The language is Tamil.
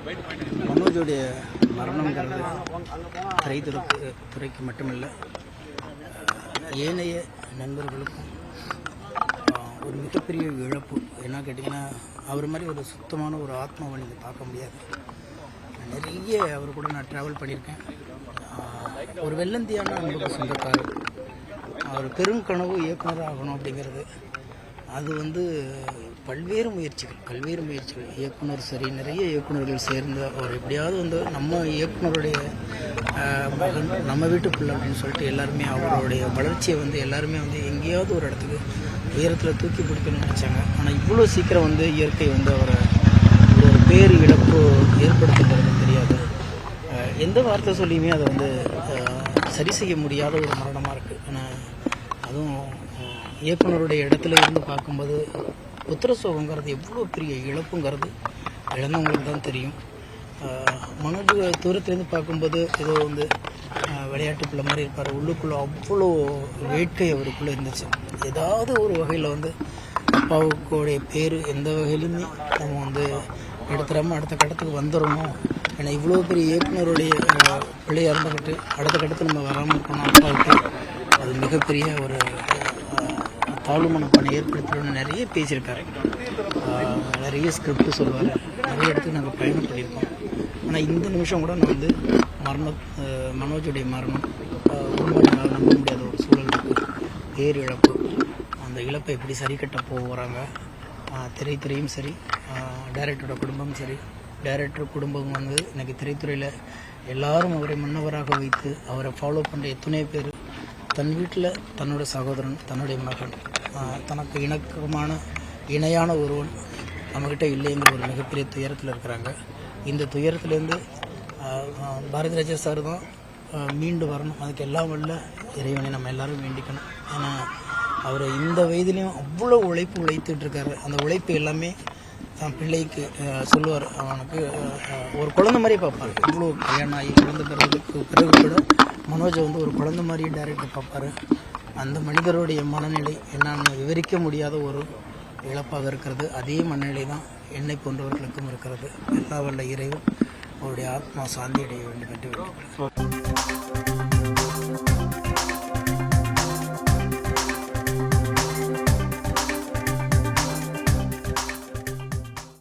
மனோஜோடைய மரணங்கிறது திரைத்துறைக்கு மட்டுமல்ல, ஏனைய நண்பர்களுக்கும் ஒரு மிகப்பெரிய இழப்பு. என்ன கேட்டிங்கன்னா, அவர் மாதிரி ஒரு சுத்தமான ஒரு ஆத்மாவை நீங்கள் பார்க்க முடியாது. நிறைய அவர் கூட நான் ட்ராவல் பண்ணியிருக்கேன். ஒரு வெள்ளந்தியான அன்புக்கு சொந்தக்காரர். அவர் பெருங்கனவு இயக்குனர் ஆகணும் அப்படிங்கிறது, அது பல்வேறு முயற்சிகள் இயக்குனர் சரி, நிறைய இயக்குநர்கள் சேர்ந்து அவர் எப்படியாவது நம்ம இயக்குனருடைய மகன், நம்ம வீட்டுக்குள்ள அப்படின்னு சொல்லிட்டு எல்லாருமே அவருடைய வளர்ச்சியை எல்லாருமே எங்கேயாவது ஒரு இடத்துக்கு உயரத்தில் தூக்கி பிடிக்கணும்னு நினச்சாங்க. ஆனால் இவ்வளோ சீக்கிரம் இயற்கை அவரை ஒரு பேர் இழப்பு ஏற்படுத்துகிறது தெரியாது. எந்த வார்த்தை சொல்லியுமே அதை சரி செய்ய முடியாத ஒரு மரணமாக இருக்குது. ஆனால் அதுவும் இயக்குனருடைய இடத்துல இருந்து பார்க்கும்போது புத்திர சோகங்கிறது எவ்வளோ பெரிய இழப்புங்கிறது இழந்தவங்களுக்கு தான் தெரியும். மனோஜ் தூரத்துலேருந்து பார்க்கும்போது ஏதோ விளையாட்டு பிள்ளை மாதிரி இருப்பார். உள்ளுக்குள்ளே அவ்வளோ வேட்கை அவருக்குள்ளே இருந்துச்சு. ஏதாவது ஒரு வகையில் அப்பாவுக்குடைய பேர் எந்த வகையிலுமே நம்ம எடுத்துடாமல் அடுத்த கட்டத்துக்கு வந்துடணும். ஏன்னா இவ்வளோ பெரிய இயக்குனருடைய பிள்ளையாக இருந்துக்கிட்டு அடுத்த கட்டத்தில் நம்ம வராமல் இருக்கணும். அப்பாவுக்கு அது மிகப்பெரிய ஒரு தாழ்வு மனப்பானை ஏற்படுத்தணும்னு நிறைய பேசியிருக்காரு. நிறைய ஸ்கிரிப்ட் சொல்லுவார். நிறைய இடத்துக்கு நாங்கள் பயணம் பண்ணியிருக்கோம். ஆனால் இந்த நிமிஷம் கூட நான் மனோஜுடைய மரணம் உண்மையாக நம்ப முடியாத ஒரு சூழலுக்கு பேர் இழப்பு. அந்த இழப்பை எப்படி சரி கட்ட போகிறாங்க திரைத்துறையும் சரி, டைரக்டரோட குடும்பமும் சரி. டைரக்டர் குடும்பம் எனக்கு திரைத்துறையில் எல்லாரும் அவரை முன்னவராக வைத்து அவரை ஃபாலோ பண்ணுற எத்தனையோ பேர் தன் வீட்டில் தன்னோட சகோதரன், தன்னுடைய மகன், தனக்கு இணையான ஒருவன் நம்மக்கிட்ட இல்லைங்கிற ஒரு மிகப்பெரிய துயரத்தில் இருக்கிறாங்க. இந்த துயரத்துலேருந்து பாரதி ராஜா சார் தான் மீண்டு வரணும். அதுக்கு எல்லாம் வல்ல இறைவனை நம்ம எல்லாரும் வேண்டிக்கணும். ஏன்னா அவர் இந்த வயதிலையும் அவ்வளோ உழைத்துட்டு இருக்காரு. அந்த உழைப்பு எல்லாமே தான் பிள்ளைக்கு சொல்லுவார். அவனுக்கு ஒரு குழந்தை மாதிரியே பார்ப்பார். இவ்வளோ கல்யாணம் ஆகி குழந்தை பிறகு கூட மனோஜை ஒரு குழந்தை மாதிரியே டைரக்டர் பார்ப்பார். அந்த மனிதருடைய மனநிலை என்னன்னு விவரிக்க முடியாத ஒரு இழப்பாக இருக்கிறது. அதே மனநிலை தான் என்னை போன்றவர்களுக்கும் இருக்கிறது. எல்லா வல்ல இறைவன் அவருடைய ஆத்மா சாந்தி அடைய வேண்டும் என்று